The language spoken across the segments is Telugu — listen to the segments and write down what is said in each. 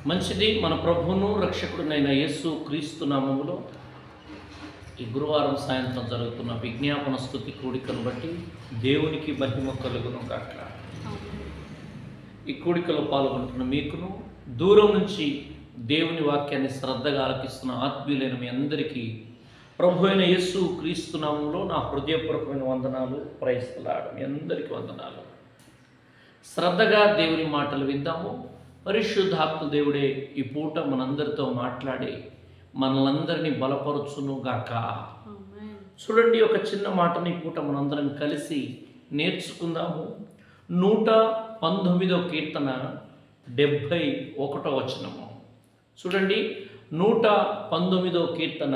మంచిది. మన ప్రభువును రక్షకుడునైన యేసు క్రీస్తు నామములో ఈ గురువారం సాయంత్రం జరుగుతున్న విజ్ఞాపన స్తుతి కూడికను బట్టి దేవునికి మహిమ కలుగును గాక. ఈ కూడికలో పాల్గొంటున్న మీకును, దూరం నుంచి దేవుని వాక్యాన్ని శ్రద్ధగా ఆలకిస్తున్న ఆత్మీయులైన మీ అందరికీ ప్రభు అయిన యేసు క్రీస్తు నామములో నా హృదయపూర్వకమైన వందనాలు. Praise the lord. మీ అందరికీ వందనాలు. శ్రద్ధగా దేవుని మాటలు విందాము. పరిశుద్ధాత్మ దేవుడే ఈ పూట మనందరితో మాట్లాడి మనలందరినీ బలపరుచును గాక. చూడండి, ఒక చిన్న మాటని ఈ పూట మనందరం కలిసి నేర్చుకుందాము. 119వ కీర్తన 71వ వచనము. చూడండి, 119వ కీర్తన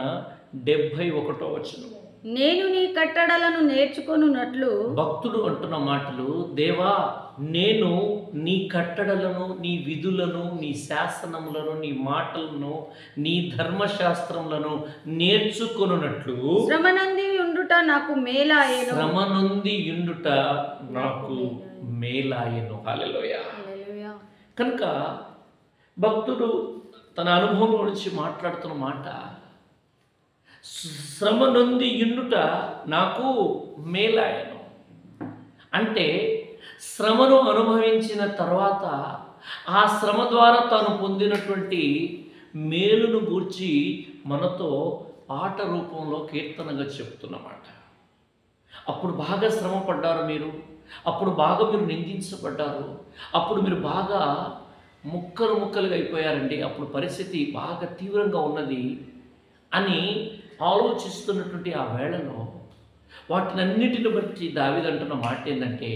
71వ వచనము. నేను నీ కట్టడలను నేర్చుకొనున్నట్లు. భక్తుడు అంటున్న మాటలు, దేవా నేను నీ కట్టడలను, నీ విధులను, నీ శాసనములను, నీ మాటలను, నీ ధర్మశాస్త్రములను నేర్చుకొనున్నట్లు శ్రమనంది ఉండుట నాకు మేలాయెను. శ్రమనుంది యుండుట నాకు మేలాయెను. హల్లెలూయా. హల్లెలూయా. కనుక భక్తుడు తన అనుభవం గురించి మాట్లాడుతున్న మాట, శ్రమ నొంది యుండుట నాకు మేలాయను. అంటే శ్రమను అనుభవించిన తర్వాత ఆ శ్రమ ద్వారా తాను పొందినటువంటి మేలును గూర్చి మనతో పాట రూపంలో కీర్తనగా చెప్తున్నమాట. అప్పుడు బాగా శ్రమ పడ్డారు మీరు, అప్పుడు బాగా మీరు నిందించబడ్డారు, అప్పుడు మీరు బాగా ముక్కలు ముక్కలుగా అయిపోయారండి, అప్పుడు పరిస్థితి బాగా తీవ్రంగా ఉన్నది అని ఆలోచిస్తున్నటువంటి ఆ వేళలో వాటినన్నిటిని బట్టి దావీదు అంటున్న మాట ఏంటంటే,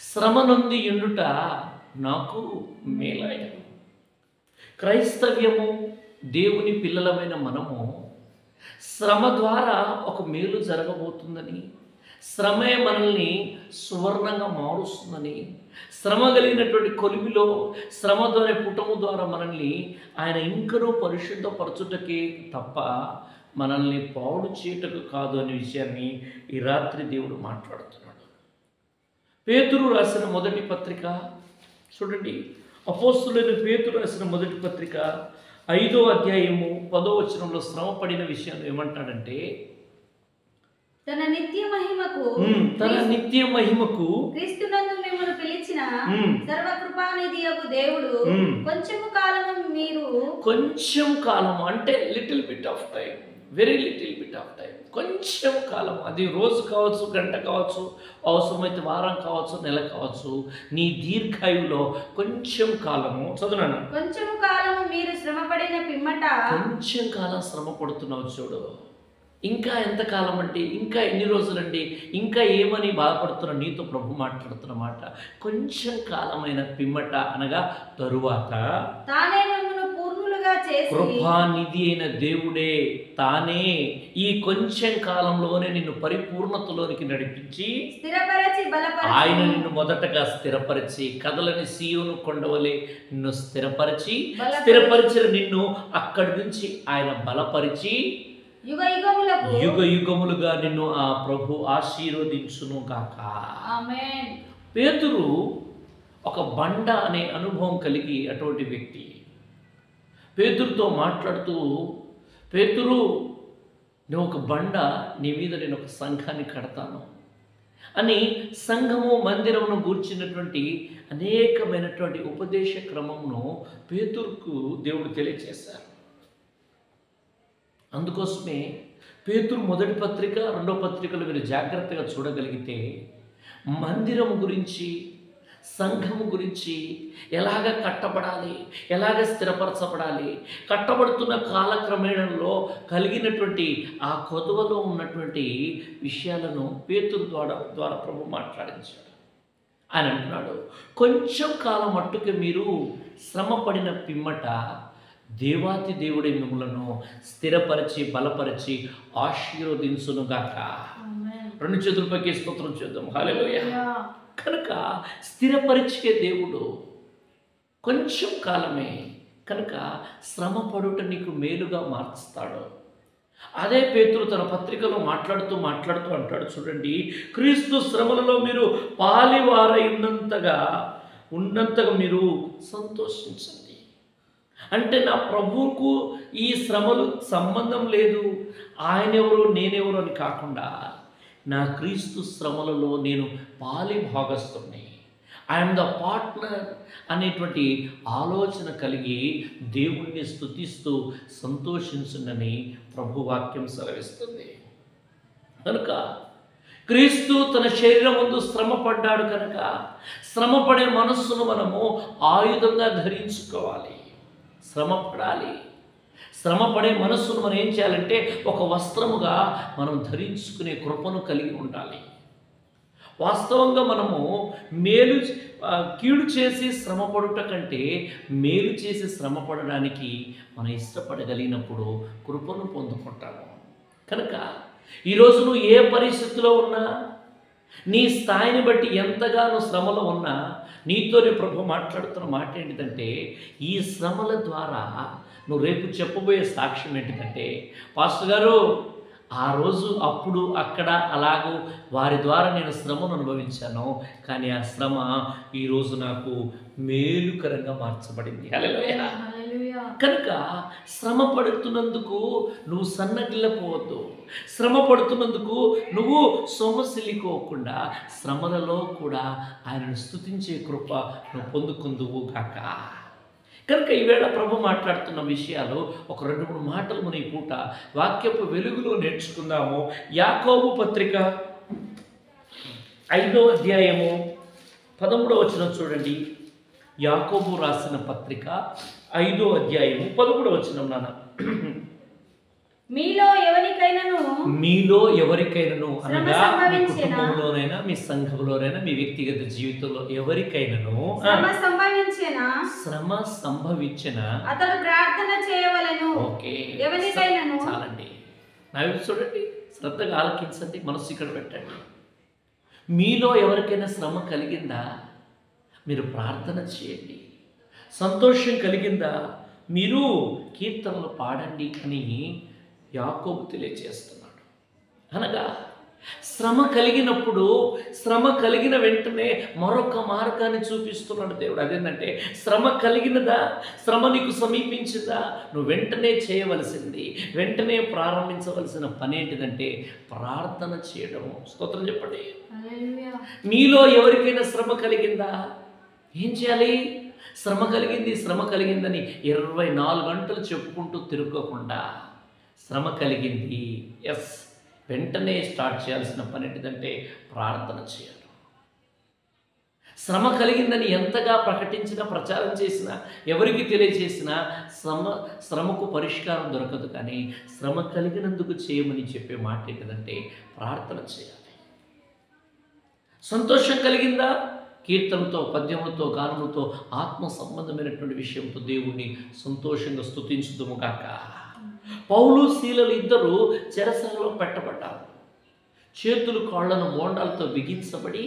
శ్రమ నొంది యుండుట నాకు మేలాయను. క్రైస్తవ్యము, దేవుని పిల్లలమైన మనము శ్రమ ద్వారా ఒక మేలు జరగబోతుందని, శ్రమే మనల్ని సువర్ణంగా మారుస్తుందని, శ్రమ కలిగినటువంటి కొలిమిలో శ్రమ ద్వారా పుటము ద్వారా మనల్ని ఆయన ఇంకనూ పరిశుద్ధపరచుటకే తప్ప మనల్ని పాడు చేయటకు కాదు అనే విషయాన్ని ఈ రాత్రి దేవుడు మాట్లాడుతున్నాడు. పేతురు రాసిన మొదటి పత్రిక చూడండి, అపోస్తులైన పేతురు రాసిన మొదటి పత్రిక 5వ అధ్యాయము 10వ వచనంలో శ్రమ పడిన విషయాన్ని ఏమంటాడంటే, తన నిత్య మహిమకు క్రీస్తునందు మిమ్మల్ని పిలిచిన సర్వకృపానిధియగు దేవుడు కొంచెం కాలం అంటే little bit of time, very little bit of time, కొంచెం కాలం, అది రోజు కావచ్చు, గంట కావచ్చు, అవసరమైతే వారం కావచ్చు, నెల కావచ్చు, నీ దీర్ఘాయువులో కొంచెం కాలము, చదువునాను, కొంచెం కాలము మీరు శ్రమపడిన పిమ్మట, కొంచెం కాలం శ్రమ పడుతున్నావు చూడు, ఇంకా ఎంతకాలం అంటే ఇంకా ఎన్ని రోజులండి, ఇంకా ఏమని బాధపడుతున్న నీతో ప్రభు మాట్లాడుతున్న మాట, కొంచెం కాలమైన పిమ్మట అనగా తరువాత తానే మిమ్మును పూర్ణులుగా చేసి, కృపానిధి అయిన దేవుడే తానే ఈ కొంచెం కాలంలోనే నిన్ను పరిపూర్ణతలోనికి నడిపించి స్థిరపరచి బలపరిచి, ఆయన నిన్ను మొదటగా స్థిరపరిచి, కదలని సీయోను కొండవలే నిన్ను స్థిరపరిచిన నిన్ను అక్కడి నుంచి ఆయన బలపరిచి యుగ యుగములుగా నిన్ను ఆ ప్రభు ఆశీర్వదించును గాక. ఆమేన్. పేతురు ఒక బండ అనే అనుభవం కలిగి అటువంటి వ్యక్తి. పేతురుతో మాట్లాడుతూ, పేతురు నువ్వు ఒక బండ, నీ మీద నేను ఒక సంఘాన్ని కడతాను అని సంఘము మందిరమును గూర్చినటువంటి అనేకమైనటువంటి ఉపదేశ క్రమమును పేతురుకు దేవుడు తెలియచేశారు. అందుకోసమే పేతురు మొదటి పత్రిక, 2వ పత్రికలు మీరు జాగ్రత్తగా చూడగలిగితే మందిరం గురించి, సంఘము గురించి, ఎలాగ కట్టబడాలి, ఎలాగ స్థిరపరచబడాలి, కట్టబడుతున్న కాలక్రమేణలో కలిగినటువంటి ఆ కొదువలో ఉన్నటువంటి విషయాలను పేతురు ద్వారా ప్రభు మాట్లాడించాడు. ఆయన అంటున్నాడు, కొంచెం కాలం మట్టుకు మీరు శ్రమ పడిన పిమ్మట దేవాతి దేవుడే మిమ్మలను స్థిరపరిచి బలపరిచి ఆశీర్వదించునుగాక. 2 చేతులపైకి స్తోత్రం చేద్దాం. హల్లెలూయా. కనుక స్థిరపరిచే దేవుడు కొంచెం కాలమే కనుక శ్రమ పడుట నీకు మేలుగా మార్చుతాడు. అదే పేతురు తన పత్రికలో మాట్లాడుతూ అంటాడు, చూడండి, క్రీస్తు శ్రమలలో మీరు పాలివారై ఉన్నంతగా మీరు సంతోషించండి. అంటే నా ప్రభువుకు ఈ శ్రమలు సంబంధం లేదు, ఆయన ఎవరు నేనెవరు అని కాకుండా నా క్రీస్తు శ్రమలలో నేను పాలి భాగస్తుని, ఐఎమ్ ద పార్ట్నర్ అనేటువంటి ఆలోచన కలిగి దేవుణ్ణి స్తుతిస్తూ సంతోషించునని ప్రభువాక్యం సెలవిస్తుంది. కనుక క్రీస్తు తన శరీరం ముందు శ్రమ పడ్డాడు కనుక శ్రమపడే మనస్సును మనము ఆయుధంగా ధరించుకోవాలి. శ్రమ పడాలి. శ్రమపడే మనస్సును మనం ఏం చేయాలంటే ఒక వస్త్రముగా మనం ధరించుకునే కృపను కలిగి ఉండాలి. వాస్తవంగా మనము కీడు చేసి శ్రమపడుట కంటే మేలు చేసి శ్రమపడడానికి మనం ఇష్టపడగలిగినప్పుడు కృపను పొందుకుంటాము. కనుక ఈరోజు నువ్వు ఏ పరిస్థితిలో ఉన్నా, నీ స్థాయిని బట్టి ఎంతగానో శ్రమలో ఉన్నా, నీతోనే ప్రభు మాట్లాడుతున్న మాట ఏంటిదంటే, ఈ శ్రమల ద్వారా నువ్వు రేపు చెప్పబోయే సాక్ష్యం ఏంటిదంటే, పాస్టర్ గారు ఆ రోజు అప్పుడు అక్కడ అలాగూ వారి ద్వారా నేను శ్రమను అనుభవించాను, కానీ ఆ శ్రమ ఈరోజు నాకు మేలుకరంగా మార్చబడింది. హల్లెలూయా. కనుక శ్రమ పడుతున్నందుకు నువ్వు సన్నగిల్లపోవద్దు. శ్రమ పడుతున్నందుకు నువ్వు సొమ్మసిల్లిపోకుండా శ్రమలలో కూడా ఆయనను స్తుతించే కృప నువ్వు పొందుకుందువు గాక. కనుక ఈవేళ ప్రభు మాట్లాడుతున్న విషయాలు ఒక 2-3 మాటలు మనం ఈ పూట వాక్యపు వెలుగులో నేర్చుకుందాము. యాకోబు పత్రిక 5వ అధ్యాయము 13వ వచనం చూడండి. యాకోబు రాసిన పత్రిక 5వ అధ్యాయము 11వ వచనం. నాన్న, మీలో ఎవరికైనాను అనగా మీ కుటుంబంలోనైనా, మీ సంఘంలోనైనా, మీ వ్యక్తిగత జీవితంలో ఎవరికైనాను శ్రమ సంభవించిన అతడు ప్రార్థన చేయవలెను. ఓకే, ఎవరికైనాను చాలండి. నా వైపు చూడండి, శ్రద్ధగా ఆలకించండి, మనసు ఇక్కడ పెట్టండి. మీలో ఎవరికైనా శ్రమ కలిగిందా, మీరు ప్రార్థన చేయండి. సంతోషం కలిగిందా, మీరు కీర్తనలు పాడండి అని యాకోబు తెలియజేస్తున్నాడు. అనగా శ్రమ కలిగినప్పుడు, శ్రమ కలిగిన వెంటనే మరొక మార్గాన్ని చూపిస్తున్నాడు దేవుడు. అదేంటంటే, శ్రమ కలిగినదా, శ్రమ నీకు సమీపించిందా, నువ్వు వెంటనే చేయవలసింది, వెంటనే ప్రారంభించవలసిన పని ఏంటిదంటే ప్రార్థన చేయడము. స్తోత్రం చెప్పండి. మీలో ఎవరికైనా శ్రమ కలిగిందా, ఏం చేయాలి? శ్రమ కలిగిందని 24 గంటలు చెప్పుకుంటూ తిరగకుండా, శ్రమ కలిగింది, ఎస్, వెంటనే స్టార్ట్ చేయాల్సిన పని ఏంటిదంటే ప్రార్థన చేయాలి. శ్రమ కలిగిందని ఎంతగా ప్రకటించినా, ప్రచారం చేసినా, ఎవరికి తెలియజేసినా శ్రమకు పరిష్కారం దొరకదు. కానీ శ్రమ కలిగినందుకు చేయమని చెప్పే మాట ఏంటిదంటే ప్రార్థన చేయాలి. సంతోషం కలిగిందా, కీర్తనతో, పద్యములతో, గానములతో, ఆత్మ సంబంధమైనటువంటి విషయంతో దేవుణ్ణి సంతోషంగా స్తుతించుదుము గాక. పౌలు శీలలు ఇద్దరు చెరసాలలో పెట్టబడ్డారు. చేతులు కాళ్లను మోండాలతో బిగించబడి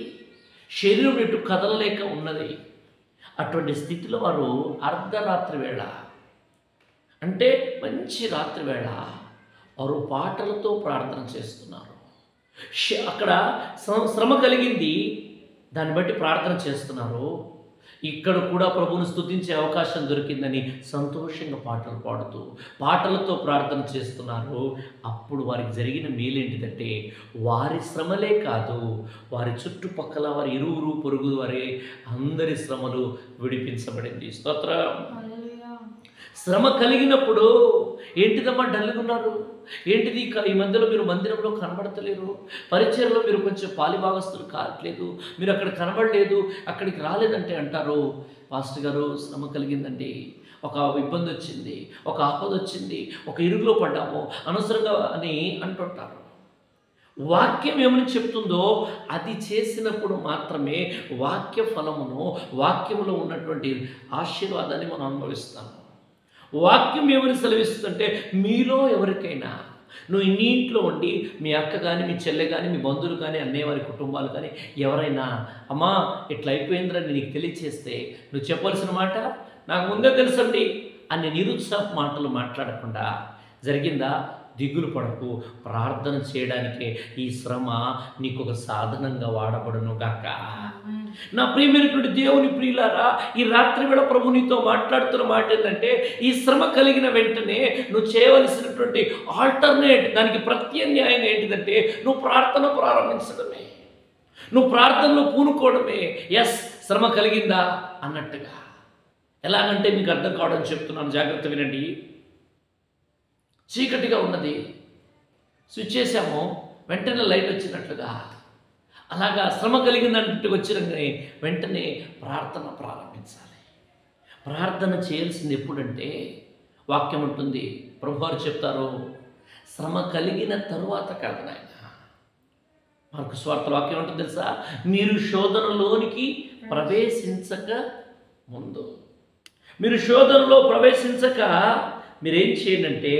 శరీరం ఎటు కదలలేక ఉన్నది. అటువంటి స్థితిలో వారు అర్ధరాత్రి వేళ, అంటే మంచి రాత్రి వేళ, వారు పాటలతో ప్రార్థన చేస్తున్నారు. అక్కడ శ్రమ కలిగింది, దాన్ని బట్టి ప్రార్థన చేస్తున్నారు. ఇక్కడ కూడా ప్రభువును స్తుతించే అవకాశం దొరికిందని సంతోషంగా పాటలు పాడుతూ పాటలతో ప్రార్థన చేస్తున్నారు. అప్పుడు వారికి జరిగిన మేలేంటిదంటే, వారి శ్రమలే కాదు, వారి చుట్టుపక్కల వారి ఇరువురు పొరుగు వారి అందరి శ్రమలు విడిపించబడింది. స్తోత్రం. శ్రమ కలిగినప్పుడు ఏంటిదమ్మా డల్గా ఉన్నారు, ఏంటిది ఈ మధ్యలో మీరు మందిరంలో కనబడతలేరు, పరిచయంలో మీరు కొంచెం పాలిభాగస్తులు కావట్లేదు, మీరు అక్కడ కనబడలేదు, అక్కడికి రాలేదంటే అంటారు, పాస్టర్ గారు శ్రమ కలిగిందండి, ఒక ఇబ్బంది వచ్చింది, ఒక ఆపద వచ్చింది, ఒక ఇరుగులో పడ్డాము అనవసరంగా అని అంటుంటారు. వాక్యం ఏమని చెప్తుందో అది చేసినప్పుడు మాత్రమే వాక్య ఫలమును, వాక్యములో ఉన్నటువంటి ఆశీర్వాదాన్ని మనం అనుభవిస్తాము. వాక్యం ఏమని సెలవిస్తుందంటే, మీలో ఎవరికైనా, నువ్వు నీ ఇంట్లో ఉండి మీ అక్క కానీ, మీ చెల్లె కానీ, మీ బంధువులు కానీ, అన్నయ్య వారి కుటుంబాలు కానీ ఎవరైనా అమ్మా ఇట్లా అయిపోయిందని నీకు తెలియచేస్తే నువ్వు చెప్పాల్సిన మాట, నాకు ముందే తెలుసండి అన్ని నిరుత్సాహ మాటలు మాట్లాడకుండా, జరిగిందా దిగులు పడకు, ప్రార్థన చేయడానికే ఈ శ్రమ నీకు ఒక సాధనంగా వాడబడును గాక. నా ప్రియమైనటువంటి దేవుని ప్రియులారా, ఈ రాత్రి వేళ ప్రభు నీతో మాట్లాడుతున్న మాట ఏంటంటే, ఈ శ్రమ కలిగిన వెంటనే నువ్వు చేయవలసినటువంటి ఆల్టర్నేట్, దానికి ప్రత్యామ్నాయం ఏంటిదంటే నువ్వు ప్రార్థన ప్రారంభించడమే, నువ్వు ప్రార్థనలో పూనుకోవడమే. ఎస్, శ్రమ కలిగిందా అన్నట్టుగా. ఎలాగంటే మీకు అర్థం కావడం చెప్తున్నాను, జాగ్రత్త వినండి. చీకటిగా ఉన్నది, స్విచ్ చేసాము, వెంటనే లైట్ వచ్చినట్లుగా, అలాగా శ్రమ కలిగిందంటే వచ్చినగానే వెంటనే ప్రార్థన ప్రారంభించాలి. ప్రార్థన చేయాల్సింది ఎప్పుడంటే, వాక్యం ఉంటుంది, ప్రభువారు చెప్తారు, శ్రమ కలిగిన తరువాత కాదు నాయన. మార్కు సువార్త వాక్యం ఉంటుంది తెలుసా, మీరు శోధనలోనికి ప్రవేశించక ముందు, మీరు శోధనలో ప్రవేశించక మీరేం చేయండి,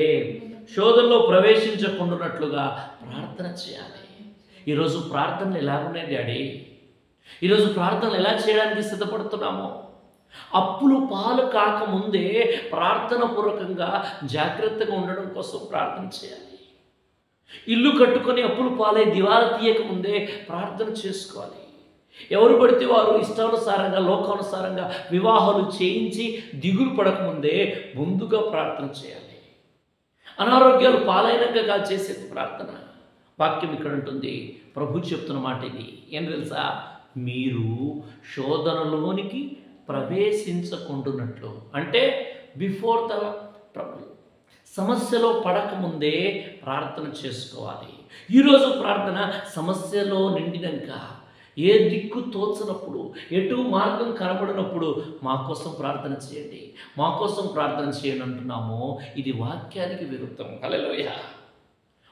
శోధనలో ప్రవేశించకుండాన్నట్లుగా ప్రార్థన చేయాలి. ఈరోజు ప్రార్థనలు ఎలా ఉన్నాయి డాడీ? ఈరోజు ప్రార్థనలు ఎలా చేయడానికి సిద్ధపడుతున్నాము? అప్పులు పాలు కాకముందే ప్రార్థన పూర్వకంగా జాగ్రత్తగా ఉండడం కోసం ప్రార్థన చేయాలి. ఇల్లు కట్టుకొని అప్పులు పాలై దివాలా తీయక ముందే ప్రార్థన చేసుకోవాలి. ఎవరు పడితే వారు ఇష్టానుసారంగా లోకానుసారంగా వివాహాలు చేయించి దిగులు పడకముందే ముందుగా ప్రార్థన చేయాలి. అనారోగ్యాలు పాలైనాక కాదు చేసేది ప్రార్థన. వాక్యం ఇక్కడ ఉంటుంది, ప్రభు చెప్తున్న మాట ఇది ఏం తెలుసా, మీరు శోధనలోనికి ప్రవేశించకుండాన్నట్లు, అంటే బిఫోర్ ద ట్రబుల్, సమస్యలో పడకముందే ప్రార్థన చేసుకోవాలి. ఈరోజు ప్రార్థన సమస్యలో నిండినాక, ఏ దిక్కు తోచనప్పుడు, ఎటు మార్గం కనబడినప్పుడు మా కోసం ప్రార్థన చేయండి, మా కోసం ప్రార్థన చేయండి అంటున్నాము. ఇది వాక్యానికి విరుద్ధం. హల్లెలూయా.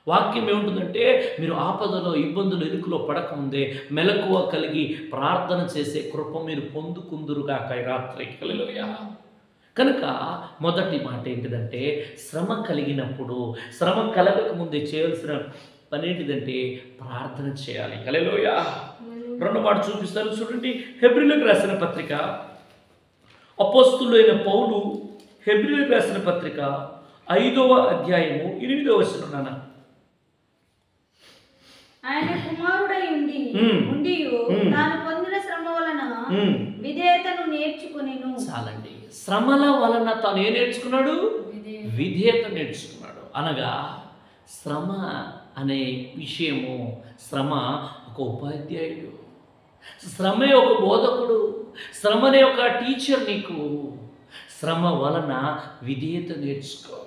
వాక్యం ఏముంటుందంటే, మీరు ఆపదలో ఇబ్బందులు ఇరుకులో పడకముందే మెలకువ కలిగి ప్రార్థన చేసే కృప మీరు పొందుకుందురుగాక ఈ రాత్రి. హల్లెలూయా. కనుక మొదటి మాట ఏంటిదంటే, శ్రమ కలిగినప్పుడు, శ్రమ కలగకముందే చేయాల్సిన పని ఏంటిదంటే ప్రార్థన చేయాలి. హల్లెలూయా. రెండో మాట చూపిస్తారు చూడండి, హెబ్రీయులకు రాసిన పత్రిక, అపోస్తలుడైన పౌలు హెబ్రీయులకు రాసిన పత్రిక 5వ అధ్యాయము 8వ వచనం. నాన్న, ఆయన కుమారుడై ఉండియు తాను పొందిన శ్రమ వలన విధేయతను నేర్చుకునేను. చాలండి. శ్రమల వలన తాను ఏం నేర్చుకున్నాడు? విధేయత నేర్చుకున్నాడు. అనగా శ్రమ అనే విషయము, శ్రమ ఒక ఉపాధ్యాయుడు, శ్రమే ఒక బోధకుడు, శ్రమనే ఒక టీచర్. నీకు శ్రమ వలన విధేయత నేర్చుకో.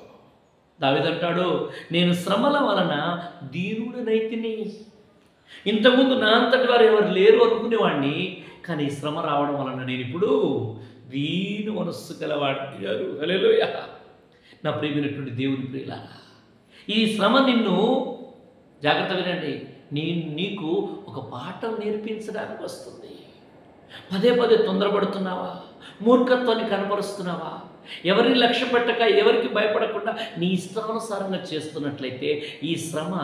దావీదంటాడు, నేను శ్రమల వలన దీనుడనైతిని. ఇంతకుముందు నా అంతటి వారు ఎవరు లేరు అనుకునేవాడిని, కానీ శ్రమ రావడం వలన నేను ఇప్పుడు దీను మనస్సు గలవాడిగారు. హల్లెలూయా. నా ప్రియమైనటువంటి దేవుని ప్రియులారా, ఈ శ్రమ నిన్ను, జాగ్రత్త వినండి, నీకు ఒక పాఠం నేర్పించడానికి వస్తుంది. పదే పదే తొందరపడుతున్నావా? మూర్ఖత్వాన్ని కనపరుస్తున్నావా? ఎవరిని లక్ష్య పెట్టక, ఎవరికి భయపడకుండా నీ ఇష్టానుసారంగా చేస్తున్నట్లయితే ఈ శ్రమ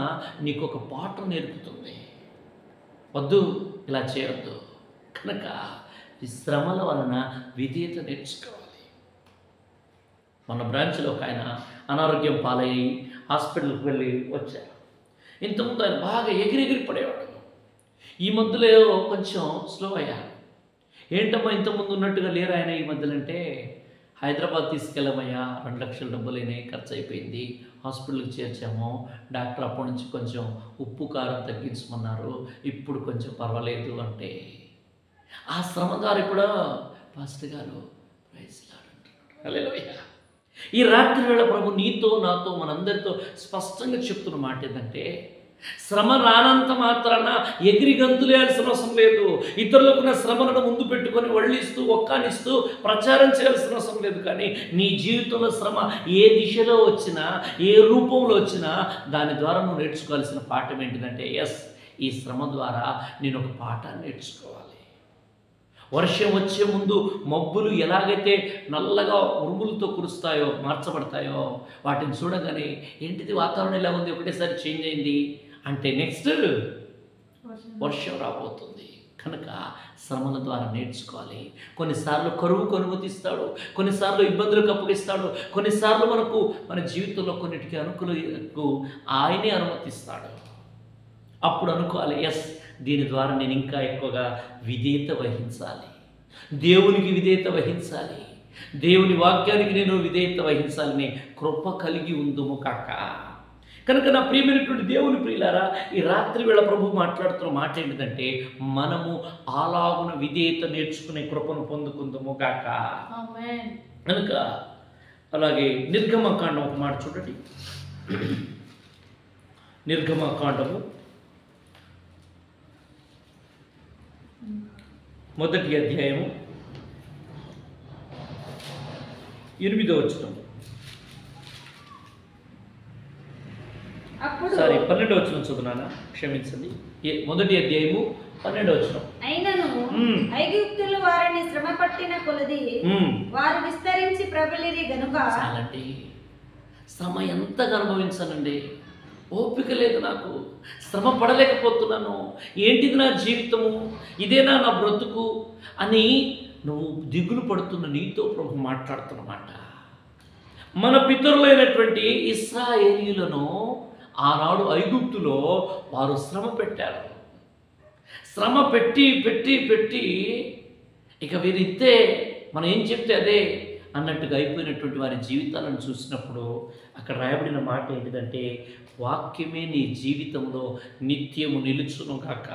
నీకు ఒక పాఠం నేర్పుతుంది. వద్దు, ఇలా చేయొద్దు. కనుక ఈ శ్రమల వలన విధేయత నేర్చుకోవాలి. మన బ్రాంచ్లో ఒక ఆయన అనారోగ్యం పాలయ్యి హాస్పిటల్కి వెళ్ళి వచ్చారు. ఇంతకుముందు ఆయన బాగా ఎగిరెగిరి పడేవాడు. ఈ మధ్యలో కొంచెం స్లో అయ్యారు. ఏంటమ్మా ఇంతకుముందు ఉన్నట్టుగా లేరు ఆయన ఈ మధ్యలో అంటే, హైదరాబాద్ తీసుకెళ్ళమయ్యా, 2 లక్షల డబ్బులు అయినాయి, ఖర్చు అయిపోయింది, హాస్పిటల్కి చేర్చాము, డాక్టర్ అప్పటి నుంచి కొంచెం ఉప్పు కారం తగ్గించమన్నారు, ఇప్పుడు కొంచెం పర్వాలేదు అంటే, ఆ శ్రమ ద్వారా ఇప్పుడు పాస్టర్ గారు ప్రైజ్ లార్డ్ అంటున్నాడు. హల్లెలూయా. ఈ రాత్రి వేళ ప్రభు నీతో నాతో మనందరితో స్పష్టంగా చెప్తున్న మాట ఏంటంటే, శ్రమ రానంత మాత్రాన ఎగిరి గంతులేయాల్సిన అవసరం లేదు. ఇతరులకున్న శ్రమలను ముందు పెట్టుకొని వళ్ళిస్తూ ఒక్కానిస్తూ ప్రచారం చేయాల్సిన అవసరం లేదు. కానీ నీ జీవితంలో శ్రమ ఏ దిశలో వచ్చినా, ఏ రూపంలో వచ్చినా, దాని ద్వారా నువ్వు నేర్చుకోవాల్సిన పాఠం ఏంటిదంటే, ఎస్, ఈ శ్రమ ద్వారా నేను ఒక పాఠాన్ని నేర్చుకోవాలి. వర్షం వచ్చే ముందు మబ్బులు ఎలాగైతే నల్లగా ఉరుములతో కురుస్తాయో, మార్చబడతాయో, వాటిని చూడగానే ఏంటిది వాతావరణం ఎలా ఉంది, ఒకటేసారి చేంజ్ అయింది అంటే నెక్స్ట్ వర్షం రాబోతుంది. కనుక శ్రమల ద్వారా నేర్చుకోవాలి. కొన్నిసార్లు కరువుకు అనుమతిస్తాడు, కొన్నిసార్లు ఇబ్బందులకు అప్పగిస్తాడు, కొన్నిసార్లు మన జీవితంలో కొన్నిటికి అనుకూలకు ఆయనే అనుమతిస్తాడు. అప్పుడు అనుకోవాలి, ఎస్, దీని ద్వారా నేను ఇంకా ఎక్కువగా విధేయత వహించాలి, దేవునికి విధేయత వహించాలి, దేవుని వాక్యానికి నేను విధేయత వహించాలని కృప కలిగి ఉందుము కాక. కనుక నా ప్రియమైనటువంటి దేవుని ప్రియులారా, ఈ రాత్రి వేళ ప్రభు మాట్లాడుతున్న మాట ఏంటిదంటే, మనము అలాగున విధేయత నేర్చుకునే కృపను పొందుకుందాము కాక. కనుక అలాగే నిర్గమకాండం ఒక మాట చూడండి. నిర్గమకాండము 1వ అధ్యాయము 8వ వచనం, సారీ 12వ వచనం చదువునానా, క్షమించండి. 1వ అధ్యాయము 12వ వచనం. అయినను ఐగుప్తులు వారిని శ్రమ పట్టిన కొలది వారు విస్తరించి ప్రబలిరి గనుక. చాలండి, శ్రమ ఎంతగా అనుభవించానండి, ఓపిక లేదు నాకు, శ్రమ పడలేకపోతున్నాను, ఏంటిది నా జీవితము, ఇదేనా నా బ్రతుకు అని నువ్వు దిగులు పడుతున్న నీతో ప్రభు మాట్లాడుతున్నమాట. మన పితరులైనటువంటి ఇశ్రాయేలీయులను ఆనాడు ఐగుప్తులో వారు శ్రమ పెట్టారు. శ్రమ పెట్టి పెట్టి పెట్టి ఇక వీరిస్తే మనం ఏం చెప్తే అదే అన్నట్టుగా అయిపోయినటువంటి వారి జీవితాలను చూసినప్పుడు అక్కడ రాయబడిన మాట ఏంటిదంటే, వాక్యమే నీ జీవితంలో నిత్యము నిలుచును కాక,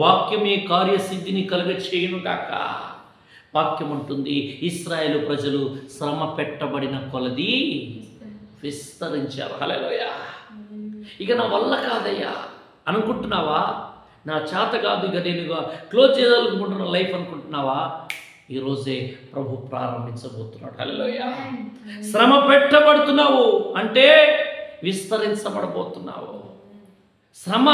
వాక్యమే కార్యసిద్ధిని కలుగ చేయును కాక. వాక్యం ఉంటుంది, ఇశ్రాయేలు ప్రజలు శ్రమ పెట్టబడిన కొలది విస్తరించారు. హల్లెలూయా. ఇక నా వల్ల కాదయ్యా అనుకుంటున్నావా, నా చేత కాదు, ఇక నేను క్లోజ్ చేయాలనుకుంటున్న లైఫ్ అనుకుంటున్నావా, ఈరోజే ప్రభు ప్రారంభించబోతున్నాడు. హల్లెలూయా. శ్రమ పెట్టబడుతున్నావు అంటే విస్తరించబడబోతున్నావు. శ్రమ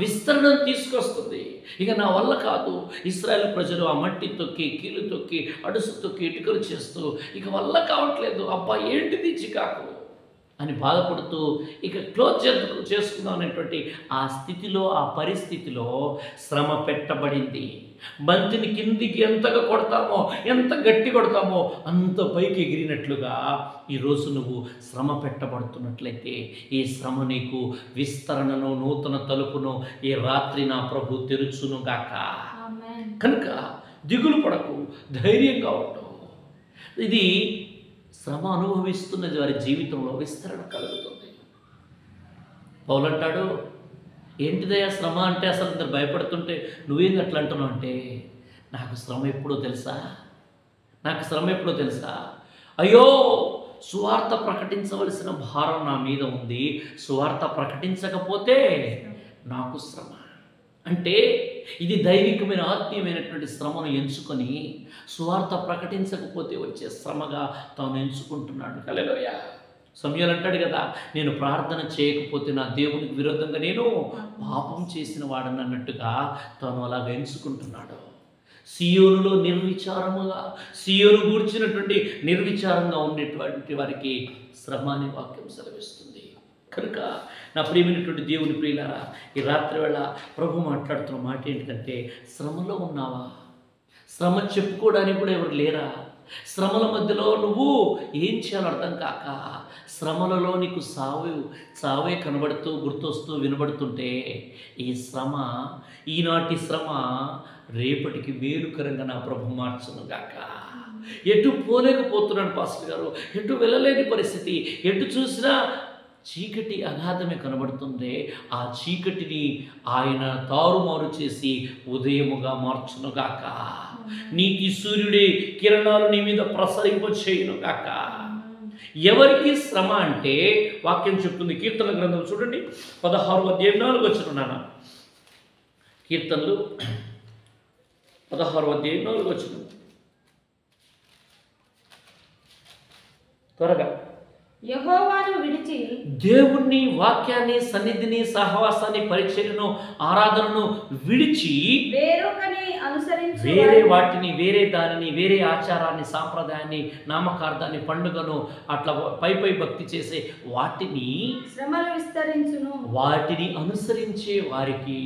విస్తరణను తీసుకొస్తుంది. ఇక నా వల్ల కాదు, ఇశ్రాయేలు ప్రజలు ఆ మట్టి తొక్కి, కీలు తొక్కి, అడుసు తొక్కి, ఇటుకలు చేస్తూ ఇక వల్ల కావట్లేదు, అబ్బా ఏంటిది చికాకు అని బాధపడుతూ ఇక క్లోజ్ చేసుకుందాం అనేటువంటి ఆ స్థితిలో, ఆ పరిస్థితిలో శ్రమ పెట్టబడింది. బంతిని కిందికి ఎంతగా కొడతామో, ఎంత గట్టి కొడతామో అంత పైకి ఎగిరినట్లుగా ఈరోజు నువ్వు శ్రమ పెట్టబడుతున్నట్లయితే ఈ శ్రమ నీకు విస్తరణను, నూతన తలుపును ఈ రాత్రి నా ప్రభు తెరుచును గాక. కనుక దిగులు పడకు, ధైర్యంగా ఉండు. ఇది శ్రమ అనుభవిస్తున్నది వారి జీవితంలో విస్తరణ కలుగుతుంది. పౌలు అంటాడు, ఏంటిదయ్యా శ్రమ అంటే, అసలు అందరు భయపడుతుంటే నువ్వేంది అట్లా అంటున్నావు అంటే, నాకు శ్రమ ఎప్పుడో తెలుసా, నాకు శ్రమ ఎప్పుడో తెలుసా, అయ్యో సువార్త ప్రకటించవలసిన భారం నా మీద ఉంది, సువార్త ప్రకటించకపోతే నాకు శ్రమ. అంటే ఇది దైవికమైన ఆత్మీయమైనటువంటి శ్రమను ఎంచుకొని సువార్త ప్రకటించకపోతే వచ్చే శ్రమగా తాను ఎంచుకుంటున్నాడు. హల్లెలూయా. సమూయేలు అంటాడు కదా, నేను ప్రార్థన చేయకపోతే నా దేవునికి విరోధంగా నేను పాపం చేసిన వాడని అన్నట్టుగా తాను అలాగ ఎంచుకుంటున్నాడు. సియోనులో నిర్విచారముగా, సియోను గూర్చినటువంటి నిర్విచారంగా ఉండేటువంటి వారికి శ్రమ అనే వాక్యం సెలవిస్తుంది. కనుక నా ప్రియమైనటువంటి దేవుని ప్రియులారా, ఈ రాత్రి వేళ ప్రభు మాట్లాడుతున్న మాట ఏంటంటే, శ్రమలో ఉన్నావా? శ్రమ చెప్పుకోవడానికి కూడా ఎవరు లేరా? శ్రమల మధ్యలో నువ్వు ఏం చేయాలో అర్థం కాక, శ్రమలలో నీకు చావే కనబడుతూ, గుర్తొస్తూ, వినబడుతుంటే ఈ శ్రమ, ఈనాటి శ్రమ రేపటికి మేలుకరంగా నా ప్రభు మార్చును గాక. ఎటు పోలేకపోతున్నాడు పాస్టర్ గారు, ఎటు వెళ్ళలేని పరిస్థితి, ఎటు చూసినా చీకటి అగాధమే కనబడుతుంది. ఆ చీకటిని ఆయన తారుమారు చేసి ఉదయముగా మార్చునుగాక. నీతి సూర్యుడి కిరణాలు నీ మీద ప్రసరింపచేయునుగాక. ఎవరికి శ్రమ అంటే వాక్యం చెప్తుంది. కీర్తన గ్రంథం చూడండి, 16వ అధ్యాయం 4వ వచనం. కీర్తనలు 16వ అధ్యాయం 4వ వచనం. త్వరగా. యెహోవాను విడిచి, దేవుణ్ణి, వాక్యాన్ని, సన్నిధిని, సహవాసాన్ని, పరిచర్యను, ఆరాధనను విడిచి వేరొకని అనుసరించి వేరే వాటిని, వేరే దానిని, వేరే ఆచారాన్ని, సాంప్రదాయాన్ని, నామకార్థాన్ని, పండుగను అట్లా పై భక్తి చేసే వాటిని, శ్రమలు విస్తరించును. వాటిని అనుసరించే వారికి,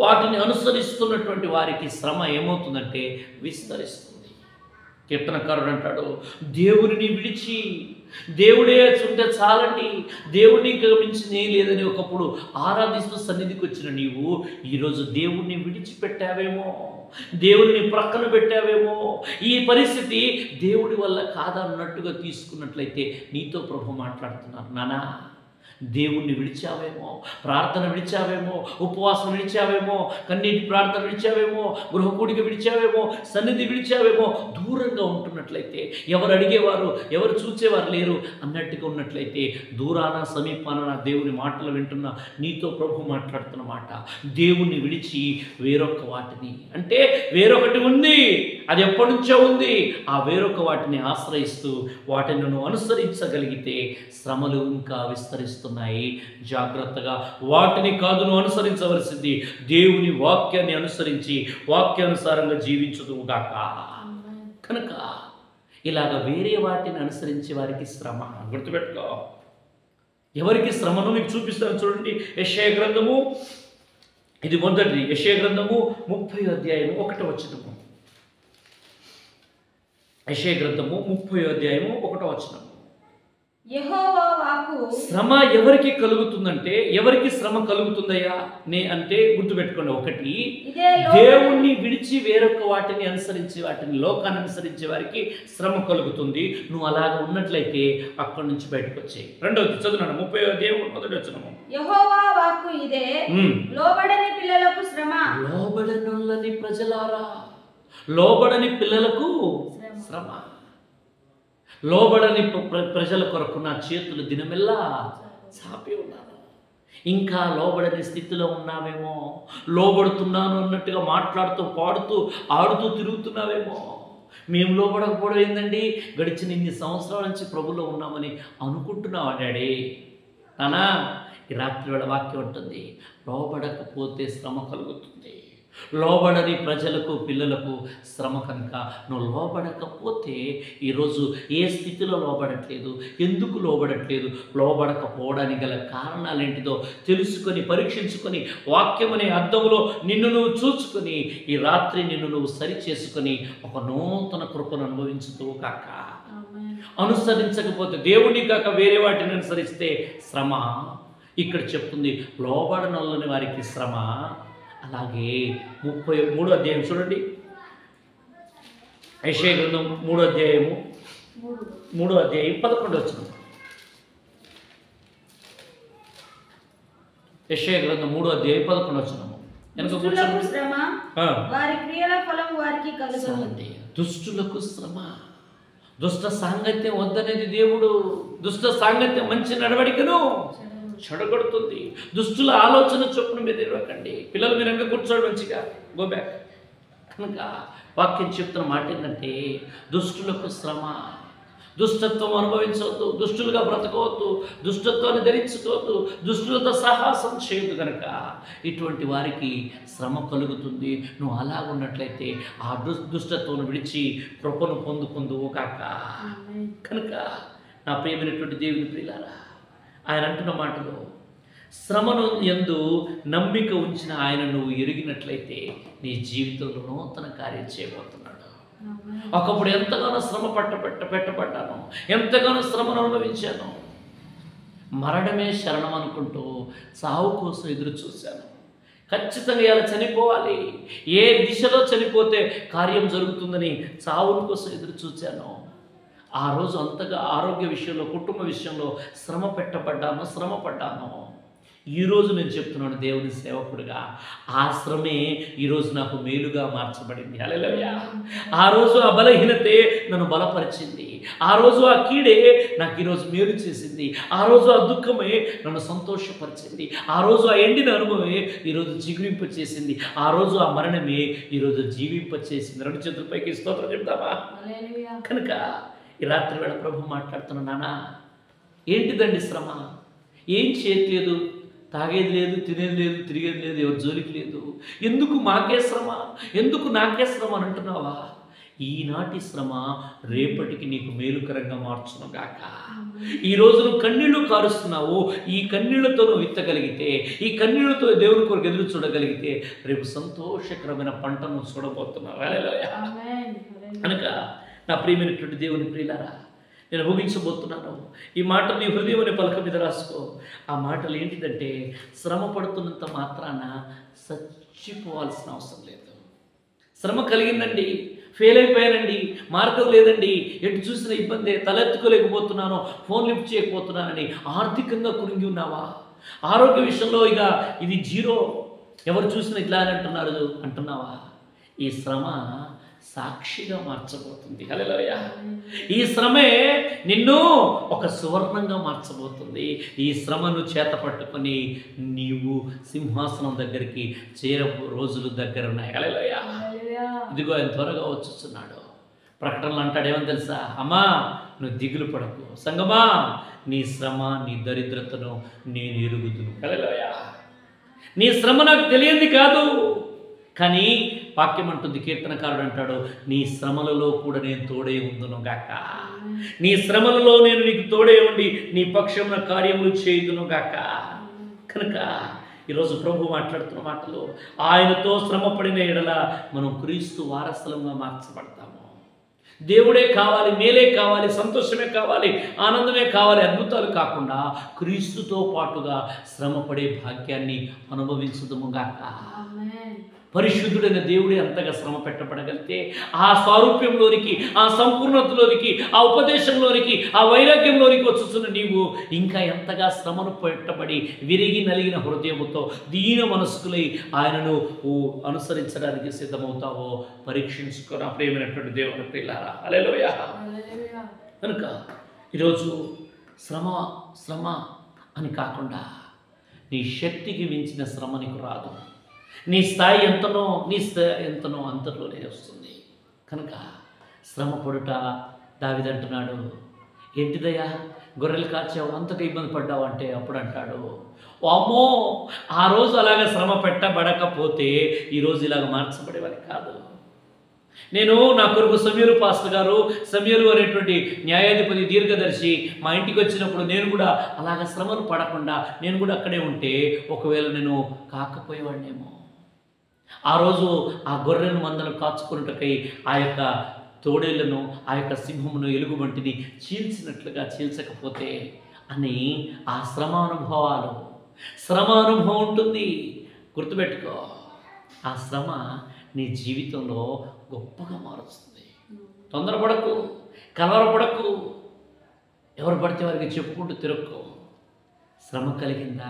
వాటిని అనుసరిస్తున్నటువంటి వారికి శ్రమ ఏమవుతుందంటే విస్తరిస్తుంది. కీర్తనకారుడు అంటాడు, దేవుడిని విడిచి దేవుడే ఉంటే చాలండి, దేవుడిని గమనించి లేదని ఒకప్పుడు ఆరాధిస్తూ సన్నిధికి వచ్చిన నీవు ఈరోజు దేవుణ్ణి విడిచిపెట్టావేమో, దేవుడిని ప్రక్కన పెట్టావేమో, ఈ పరిస్థితి దేవుడి వల్ల కాదన్నట్టుగా తీసుకున్నట్లయితే నీతో ప్రభు మాట్లాడుతున్నారు, నానా దేవుణ్ణి విడిచావేమో, ప్రార్థన విడిచావేమో, ఉపవాసం విడిచావేమో, కన్నీటి ప్రార్థన విడిచావేమో, గృహకూడిక విడిచావేమో, సన్నిధి విడిచావేమో, దూరంగా ఉంటున్నట్లయితే ఎవరు అడిగేవారు ఎవరు చూచేవారు లేరు అన్నట్టుగా ఉన్నట్లయితే దూరాన సమీపాన దేవుని మాటలు వింటున్న నీతో ప్రభు మాట్లాడుతున్న మాట, దేవుణ్ణి విడిచి వేరొక వాటిని, అంటే వేరొకటి ఉంది, అది ఎప్పటి నుంచో ఉంది, ఆ వేరొక వాటిని ఆశ్రయిస్తూ వాటిని నువ్వు అనుసరించగలిగితే శ్రమలు ఇంకా విస్తరిస్తున్నాయి. జాగ్రత్తగా వాటిని కాదు నువ్వు అనుసరించవలసింది, దేవుని వాక్యాన్ని అనుసరించి వాక్యానుసారంగా జీవించుదువుగాక. కనుక ఇలాగ వేరే వాటిని అనుసరించే వారికి శ్రమ. గుర్తుపెట్టుకో, ఎవరికి శ్రమను మీకు చూపిస్తాను చూడండి. యెషయా గ్రంథము, ఇది మొదటి యెషయా గ్రంథము 30వ అధ్యాయము 1వ వచనము. యెషయా గ్రంథము 30వ అధ్యాయము 1వ వచనము. యెహోవా వాక్కు శ్రమ ఎవరికి కలుగుతుందంటే, ఎవరికి శ్రమ కలుగుతుందయ్యా అంటే గుర్తుపెట్టుకోండి, ఒకటి దేవుణ్ణి విడిచి వేరొక వాటిని అనుసరించి వాటిని లోకాన్ని అనుసరించే వారికి శ్రమ కలుగుతుంది. నువ్వు అలాగ ఉన్నట్లయితే అక్కడి నుంచి బయటకు వచ్చాయి. రెండవది చదువున్నాను 30వ అధ్యాయం 1వ వచనము. యెహోవా వాక్కు ఇదే, లోబడని పిల్లలకు శ్రమ. లోబడనులని ప్రజలారా, లోబడని పిల్లలకు శ్రమ. లోబడని ప్రజల కొరకు నా చేతులు దినమెల్లా చాపి ఉన్నాను. ఇంకా లోబడని స్థితిలో ఉన్నావేమో, లోబడుతున్నాను అన్నట్టుగా మాట్లాడుతూ పాడుతూ ఆడుతూ తిరుగుతున్నావేమో. మేము లోబడకపోవడం ఏందండి, గడిచిన ఇన్ని సంవత్సరాల నుంచి ప్రభులో ఉన్నామని అనుకుంటున్నావు డాడీ. నానా, ఈ రాత్రి వేళ వాక్యం ఉంటుంది, లోబడకపోతే శ్రమ కలుగుతుంది. లోబడని ప్రజలకు పిల్లలకు శ్రమ. కనుక నువ్వు లోబడకపోతే ఈరోజు ఏ స్థితిలో లోబడట్లేదు, ఎందుకు లోబడట్లేదు, లోబడకపోవడానికి గల కారణాలు ఏంటిదో తెలుసుకొని పరీక్షించుకొని వాక్యం అనే అర్థంలో నిన్ను నువ్వు చూసుకొని ఈ రాత్రి నిన్ను నువ్వు సరి చేసుకొని ఒక నూతన కృపను అనుభవించుతూ కాక. అనుసరించకపోతే దేవుని కాక వేరే వాటిని అనుసరిస్తే శ్రమ. ఇక్కడ చెప్తుంది లోబడనొల్లని వారికి శ్రమ. అలాగే 33వ అధ్యాయం చూడండి, యెషయా గ్రంథం 3వ అధ్యాయము 3వ అధ్యాయం 11వ వచనం. యెషయా గ్రంథం 3వ అధ్యాయం 11వ వచనం. దుష్టులకు శ్రమ, వారి క్రియల ఫలం వారికి కలుగుతుంది. దుష్టులకు శ్రమ. దుష్ట సాంగత్యం వద్దనేది దేవుడు. దుష్ట సాంగత్యం మంచి నడవడికను చెడగొడుతుంది. దుష్టుల ఆలోచన చొప్పున మీరు ఇవ్వకండి. పిల్లలు మీరు ఇంకా కూర్చోడు, మంచిగా గో బ్యాక్. కనుక వాక్యం చెప్తున్న మాట ఏంటంటే, దుష్టులకు శ్రమ. దుష్టత్వం అనుభవించవద్దు, దుష్టులుగా బ్రతకవద్దు, దుష్టత్వాన్ని ధరించుకోవద్దు, దుష్టులతో సాహసం చేయొద్దు. కనుక ఇటువంటి వారికి శ్రమ కలుగుతుంది. నువ్వు అలా ఉన్నట్లయితే ఆ దుష్టత్వం విడిచి కృపను పొందుకుందువు కాక. కనుక నా ప్రియమైనటువంటి దేవుని ప్రియులారా, ఆయన అంటున్న మాటలో, శ్రమను యందు నమ్మిక ఉంచిన ఆయన నువ్వు ఎరిగినట్లయితే నీ జీవితంలో నూతన కార్యం చేయబోతున్నాడు. ఒకప్పుడు ఎంతగానో శ్రమ పెట్టబడ్డాను, ఎంతగానో శ్రమను అనుభవించాను, మరణమే శరణం అనుకుంటూ సావు కోసం ఎదురు చూశాను. ఖచ్చితంగా ఇలా చనిపోవాలి, ఏ దిశలో చనిపోతే కార్యం జరుగుతుందని చావుల కోసం ఎదురు చూశాను. ఆ రోజు అంతగా ఆరోగ్య విషయంలో, కుటుంబ విషయంలో శ్రమ పడ్డాను. ఈరోజు నేను చెప్తున్నాను దేవుని సేవకుడిగా, ఆ శ్రమే ఈరోజు నాకు మేలుగా మార్చబడింది. హల్లెలూయా. ఆ రోజు ఆ బలహీనతే నన్ను బలపరిచింది. ఆ రోజు ఆ కీడే నాకు ఈరోజు మేలు చేసింది. ఆ రోజు ఆ దుఃఖమే నన్ను సంతోషపరిచింది. ఆ రోజు ఆ ఎండిన అనుభవమే ఈరోజు చిగురింప చేసింది. ఆ రోజు ఆ మరణమే ఈరోజు జీవింప చేసింది. రెండు చేతులపైకి స్తోత్రం చెప్తావా? కనుక ఈ రాత్రి వేళ ప్రభు మాట్లాడుతున్నా, నానా ఏంటిదండి శ్రమ? ఏం చేయట్లేదు, తాగేది లేదు, తినేది లేదు, తిరిగేది లేదు, ఎవరి జోలికి లేదు, ఎందుకు మాకే శ్రమ, ఎందుకు నాకే శ్రమ అని అంటున్నావా? ఈనాటి శ్రమ రేపటికి నీకు మేలుకరంగా మార్చునుగాక. ఈరోజు నువ్వు కన్నీళ్లు కారుస్తున్నావు, ఈ కన్నీళ్లతో నువ్వు విత్తగలిగితే, ఈ కన్నీళ్లతో దేవుని కొరకు ఎదురు చూడగలిగితే రేపు సంతోషకరమైన పంటను చూడబోతున్నావు. హల్లెలూయా. కనుక నా ప్రియమైనటువంటి దేవుని ప్రియులారా, నేను ముగించబోతున్నాను. ఈ మాటలు నీ హృదయం అనే పలక మీద రాసుకో. ఆ మాటలు ఏంటిదంటే, శ్రమ పడుతున్నంత మాత్రాన చచ్చిపోవాల్సిన అవసరం లేదు. శ్రమ కలిగిందండి, ఫెయిల్ అయిపోయానండి, మార్గం లేదండి, ఎటు చూసిన ఇబ్బంది, తలెత్తుకోలేకపోతున్నాను, ఫోన్ లిఫ్ట్ చేయకపోతున్నానని ఆర్థికంగా కురింగి ఉన్నావా? ఆరోగ్య విషయంలో ఇక ఇది జీరో, ఎవరు చూసినా ఇట్లా అని అంటున్నావా? ఈ శ్రమ సాక్షిగా మార్చబోతుంది. హల్లెలూయా. ఈ శ్రమే నిన్ను ఒక సువర్ణంగా మార్చబోతుంది. ఈ శ్రమను చేత పట్టుకొని నీవు సింహాసనం దగ్గరికి రోజులు దగ్గర ఉన్నాయి. హల్లెలూయా. ఇదిగో ఆయన త్వరగా వచ్చుచున్నాడు. ప్రకటనలు అంటాడు, ఏమని తెలుసా? అమ్మా, నువ్వు దిగులు పడకు, సంగమా, నీ శ్రమ నీ దరిద్రతను నేను ఎరుగుదును. హల్లెలూయా. నీ శ్రమ నాకు తెలియంది కాదు, కానీ వాక్యం అంటుంది, కీర్తనకారుడు అంటాడు, నీ శ్రమలలో కూడా నేను తోడే ఉందును గాక. నీ శ్రమలలో నేను నీకు తోడే ఉండి నీ పక్షమున కార్యములు చేయుదును గాక. కనుక ఈరోజు ప్రభు మాట్లాడుతున్న మాటలు, ఆయనతో శ్రమ పడిన ఎడల మనం క్రీస్తు వారసులంగా మార్చబడతాము. దేవుడే కావాలి, మేలే కావాలి, సంతోషమే కావాలి, ఆనందమే కావాలి, అద్భుతాలు కాకుండా క్రీస్తుతో పాటుగా శ్రమ పడే భాగ్యాన్ని అనుభవించుదుము గాక. పరిశుద్ధుడైన దేవుడే అంతగా శ్రమ పెట్టబడగలిగితే ఆ స్వారూప్యంలోనికి, ఆ సంపూర్ణతలోనికి, ఆ ఉపదేశంలోనికి, ఆ వైరాగ్యంలోనికి వచ్చుతున్న నీవు ఇంకా ఎంతగా శ్రమను పెట్టబడి విరిగి నలిగిన హృదయముతో దీన మనస్కులై ఆయనను అనుసరించడానికి సిద్ధమవుతావో పరీక్షించుకొని ఆ ప్రియమైనటువంటి దేవుని ప్రియులారా. హల్లెలూయా. కనుక ఈరోజు శ్రమ అని కాకుండా నీ శక్తికి మించిన శ్రమ నీకు రాదు. నీ స్థాయి ఎంతనో అంతలోనే వస్తుంది. కనుక శ్రమ పడుట, దావీదంటున్నాడు, ఏంటిదయ్యా గొర్రెలు కాచావు, అంతగా ఇబ్బంది పడ్డావు అంటే, అప్పుడు అంటాడు, అమ్మో, ఆ రోజు అలాగ శ్రమ పెట్టబడకపోతే ఈరోజు ఇలాగ మార్చబడేవాడి కాదు. నేను నా కొరకు సమీరు పాస్టర్ గారు, సమీరు అనేటువంటి న్యాయాధిపతి దీర్ఘదర్శి మా ఇంటికి వచ్చినప్పుడు నేను కూడా అలాగ శ్రమను పడకుండా నేను కూడా అక్కడే ఉంటే ఒకవేళ నేను కాకపోయేవాడినేమో. ఆ రోజు ఆ గొర్రెను మందను కాచుకున్నటకై ఆ యొక్క తోడేళ్లను, ఆ యొక్క సింహమును, ఎలుగుబంటిని చీల్చినట్లుగా చీల్చకపోతే అని ఆ శ్రమ అనుభవం ఉంటుంది. గుర్తుపెట్టుకో, ఆ శ్రమ నీ జీవితంలో గొప్పగా మారుస్తుంది. తొందరపడకు, కలవరపడకు, ఎవరు పడితే వారికి చెప్పుకుంటూ తిరక్కో. శ్రమ కలిగిందా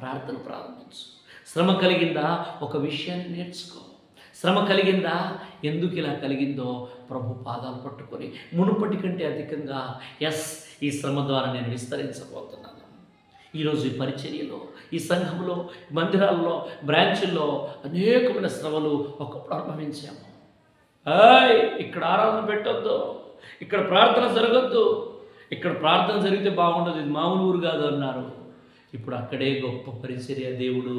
ప్రార్థన ప్రారంభించు. శ్రమ కలిగిందా ఒక విషయాన్ని నేర్చుకో. శ్రమ కలిగిందా ఎందుకు ఇలా కలిగిందో ప్రభు పాదాలు పట్టుకొని మునుపటి కంటే అధికంగా ఈ శ్రమ ద్వారా నేను విస్తరించబోతున్నాను. ఈరోజు ఈ పరిచర్యలో, ఈ సంఘంలో, మందిరాల్లో, బ్రాంచుల్లో అనేకమైన శ్రమలు ఒకప్పుడు అనుభవించాము. ఇక్కడ ఆరాధన పెట్టొద్దు, ఇక్కడ ప్రార్థన జరగద్దు, ఇక్కడ ప్రార్థన జరిగితే బాగుండదు, ఇది మామూలు ఊరు కాదు అన్నారు. ఇప్పుడు అక్కడే గొప్ప పరిచర్య దేవుడు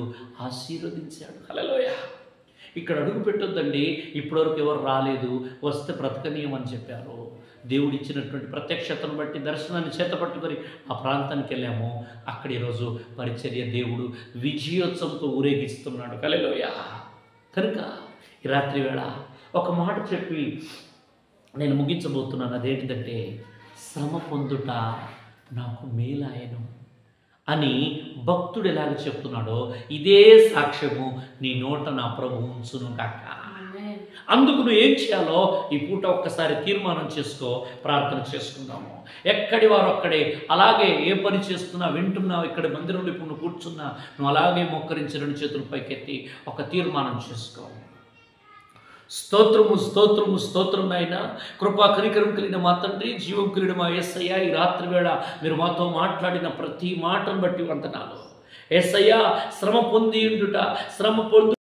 ఆశీర్వదించాడు. హల్లెలూయా. ఇక్కడ అడుగు పెట్టొద్దండి, ఇప్పటివరకు ఎవరు రాలేదు, వస్తే బ్రతకనీయమని చెప్పారు. దేవుడు ఇచ్చినటువంటి ప్రత్యక్షతను బట్టి దర్శనాన్ని చేతపట్టుకొని ఆ ప్రాంతానికి వెళ్ళాము. అక్కడ ఈరోజు పరిచర్య దేవుడు విజయోత్సవంతో ఊరేగిస్తున్నాడు. హల్లెలూయా. కనుక ఈ రాత్రి వేళ ఒక మాట చెప్పి నేను ముగించబోతున్నాను. అదేంటిదంటే, శ్రమ పొందుట నాకు మేలాయను అని భక్తుడు ఎలాగ చెప్తున్నాడో ఇదే సాక్ష్యము నీ నోట నా ప్రభు ఉంచును కాక. అందుకు నువ్వు ఏం చేయాలో ఈ పూట ఒక్కసారి తీర్మానం చేసుకో, ప్రార్థన చేసుకుందాము. ఎక్కడి వారు అక్కడే, అలాగే ఏ పని చేస్తున్నా, వింటున్నావు, ఇక్కడ మందిరంలో ఇప్పుడు నువ్వు కూర్చున్నా, నువ్వు అలాగే మోకరించి 2 చేతులు పైకెత్తి ఒక తీర్మానం చేసుకో. స్తోత్రము స్తోత్రము స్తోత్రం నాయన, కృపా కనికరం కలిగిన మా తండ్రి, జీవం కలిగిన మా యేసయ్య, ఈ రాత్రి వేళ మీరు మాతో మాట్లాడిన ప్రతి మాటను బట్టి వందనాలు. యేసయ్య, శ్రమ పొంది ఉండుట, శ్రమ పొందు